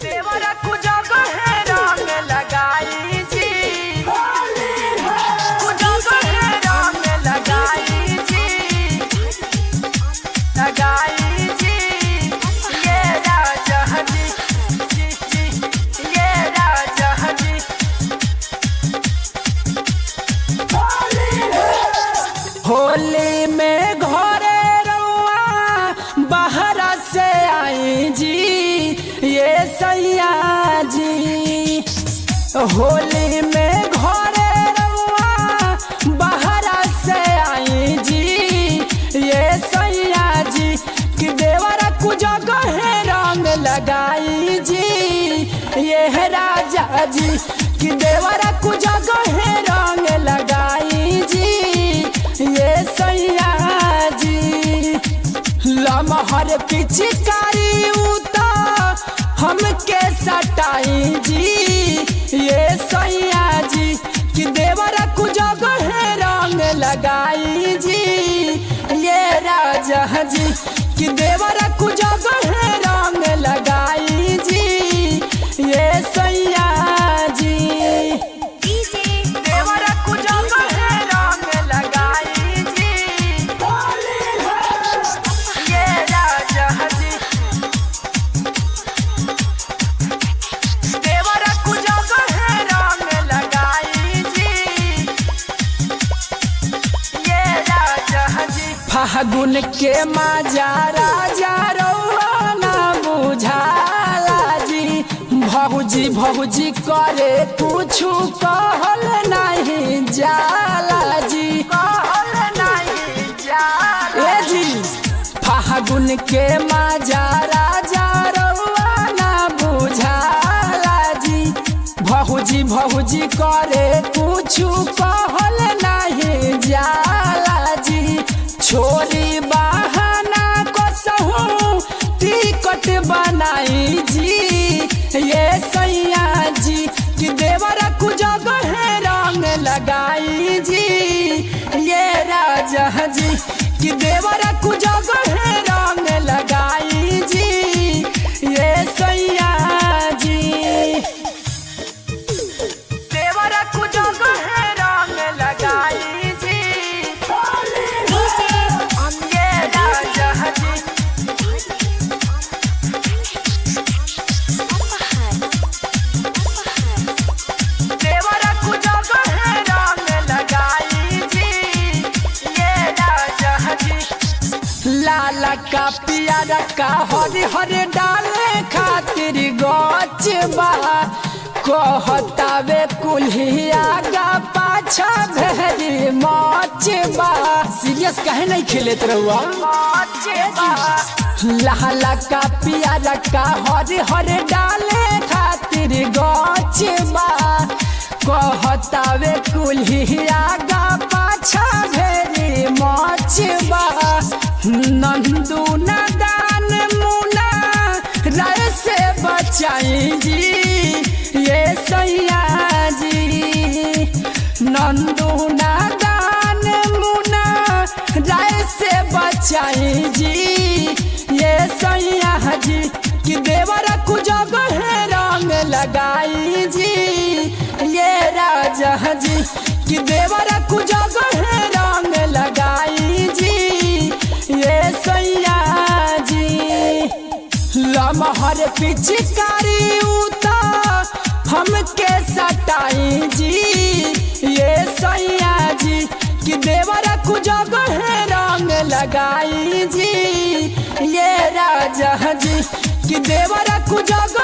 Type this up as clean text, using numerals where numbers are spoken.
देवरा कुजग है रंग लगाई जी, कुजग है रंग लगाई जी, लगाई जी। ये राजा जी, ये राजा जी। होली में घरे रउआ बाहर से आई जी, ये सैया जी। होली में घरे रउआ बाहर से आई जी, ये सैया जी। कि देवरा कुजग है रंग लगाई जी, ये राजा जी। कि देवरा कुजग है रंग लगाई जी, ये सैया जी। लमहर पिचकारी उता हमके सटाई जी, ये सैया जी। कि देवरा कुजग है रंग लगाई जी, ये राजा जी। कि देवरा कुजग है रंग लगाई जी, ये सैया जी। देवरा कुजग है रंग लगाई जी, ये राजा जी। देवरा कुजग है रंग लगाई जी, ये राजा जी। फागुन के माजा राजा रउआ ना बुझाला जी। भौजी भौजी करे कुछु कहल नहीं जाला जी, कहल नहीं जाला। ए जी फागुन के माजा राजा रउआ ना बुझाला जी। भौजी भौजी करे कुछु कहल नहीं जाला जी। छोरी बहाना कसहूं टिकट बनाई जी, ये सैया जी। कि देवरा कुजग है रंग लगाई जी, ये राजा जी। कि देवरा कुजग है रंग लगाई जी, ये सैया जी। देवरा कुजग है रंग लगाई जी, ये राजा जी। देवरा कुजग है रंग लगाई जी, ये राजा जी। लाला का पियारा का हरे हरे डाले खातिर गच बा। कहतावे कुल्हिया गा पाछा भेरी मच बा। सीरियस काहे नहीं खेलेत रहुआ? लाला का पियारा का हरे हरे डाले खातिर गच बा। कहतावे कुल्हिया गा पाछा भेरी मच बा। नंदू नादान मुना राय से बचाई जी, ये सैया जी। नंदू नादान मुना राय से बचाई जी, ये सैया जी। कि देवरा कुजग है रंग लगाई जी, ये राजा जी। कि देवरा कुजग है रंग लगाई जी, ये सैया जी। लमहर पिचकारी उता हमके सटाई जी, ये सैया जी। कि देवरा कुजग है रंग लगाई जी, ये राजा जी। कि देवरा कुजग